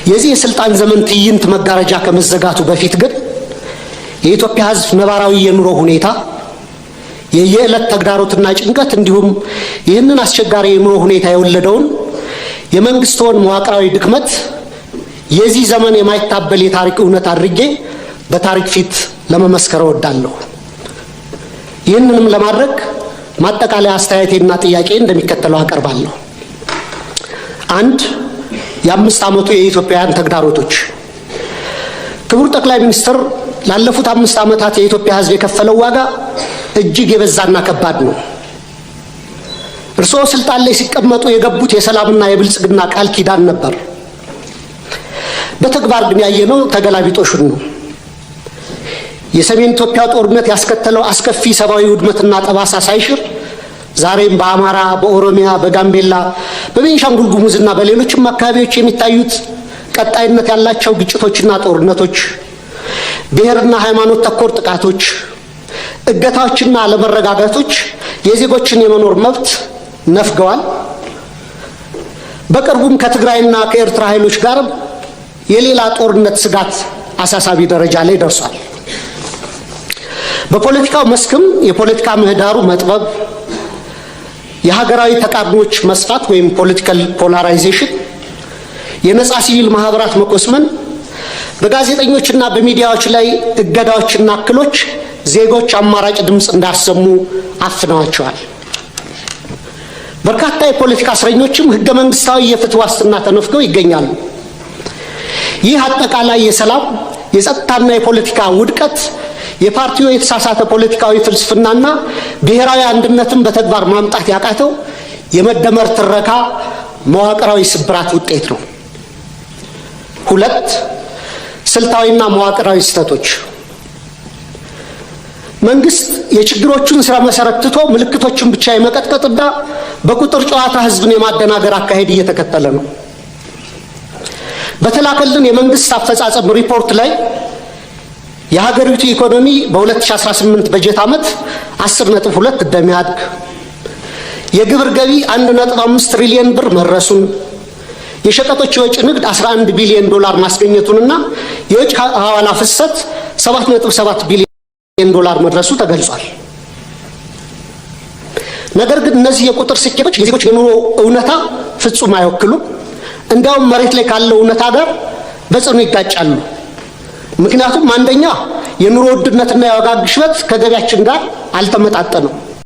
የዚህ የስልጣን ዘመን ትዕይንት መጋረጃ ከመዘጋቱ በፊት ግን የኢትዮጵያ ሕዝብ ነባራዊ የኑሮ ሁኔታ የየዕለት ተግዳሮትና ጭንቀት እንዲሁም ይህንን አስቸጋሪ የኑሮ ሁኔታ የወለደውን የመንግስቱን መዋቅራዊ ድክመት የዚህ ዘመን የማይታበል የታሪክ እውነት አድርጌ በታሪክ ፊት ለመመስከር እወዳለሁ። ይህንንም ለማድረግ ማጠቃለያ አስተያየቴና ጥያቄ እንደሚከተለው አቀርባለሁ። 1. የ5 ዓመቱ የኢትዮጵያውያን ተግዳሮቶች። ክቡር ጠቅላይ ሚኒስትር ላለፉት 5 ዓመታት የኢትዮጵያ ሕዝብ የከፈለው ዋጋ እጅግ የበዛና ከባድ ነው። እርስዎ ስልጣን ላይ ሲቀመጡ የገቡት የሰላምና የብልጽግና ቃል ኪዳን ነበር። በተግባር ግን ያየነው ተገላቢጦሹን ነው። የሰሜን ኢትዮጵያ ጦርነት ያስከተለው አስከፊ ሰብአዊ ውድመትና ጠባሳ ሳይሽር ዛሬም በአማራ፣ በኦሮሚያ፣ በጋምቤላ፣ በቤንሻንጉል ጉሙዝና በሌሎችም አካባቢዎች የሚታዩት ቀጣይነት ያላቸው ግጭቶችና ጦርነቶች፣ ብሔርና ሃይማኖት ተኮር ጥቃቶች፣ እገታዎችና አለመረጋጋቶች የዜጎችን የመኖር መብት ነፍገዋል። በቅርቡም ከትግራይና ከኤርትራ ኃይሎች ጋር የሌላ ጦርነት ስጋት አሳሳቢ ደረጃ ላይ ደርሷል። በፖለቲካው መስክም የፖለቲካ ምህዳሩ መጥበብ፣ የሀገራዊ ተቃርኖች መስፋት ወይም ፖለቲካል ፖላራይዜሽን፣ የነጻ ሲቪል ማህበራት መኮስመን፣ በጋዜጠኞችና በሚዲያዎች ላይ እገዳዎችና እክሎች ዜጎች አማራጭ ድምፅ እንዳሰሙ አፍነዋቸዋል። በርካታ የፖለቲካ እስረኞችም ህገ መንግስታዊ የፍትህ ዋስትና ተነፍገው ይገኛሉ። ይህ አጠቃላይ የሰላም የጸጥታና የፖለቲካ ውድቀት የፓርቲው የተሳሳተ ፖለቲካዊ ፍልስፍናና ብሔራዊ አንድነትን በተግባር ማምጣት ያቃተው የመደመር ትረካ መዋቅራዊ ስብራት ውጤት ነው። 2. ስልታዊና መዋቅራዊ ስህተቶች። መንግስት የችግሮቹን ስራ መሰረት ትቶ ምልክቶችን ብቻ የመቀጥቀጥና በቁጥር ጨዋታ ህዝብን የማደናገር አካሄድ እየተከተለ ነው። በተላከልን የመንግስት አፈጻጸም ሪፖርት ላይ የሀገሪቱ ኢኮኖሚ በ2018 በጀት ዓመት 10.2 እንደሚያድግ፣ የግብር ገቢ 1.5 ትሪሊየን ብር መድረሱን፣ የሸቀጦች የወጪ ንግድ 11 ቢሊዮን ዶላር ማስገኘቱንና የውጭ ሐዋላ ፍሰት 7.7 ቢሊዮን ዶላር መድረሱ ተገልጿል። ነገር ግን እነዚህ የቁጥር ስኬቶች የዜጎች የኑሮ እውነታ ፍጹም አይወክሉም። እንዲያውም መሬት ላይ ካለው እውነታ ጋር በጽኑ ይጋጫሉ። ምክንያቱም አንደኛ የኑሮ ውድነትና የዋጋ ግሽበት ከገቢያችን ጋር አልተመጣጠነም።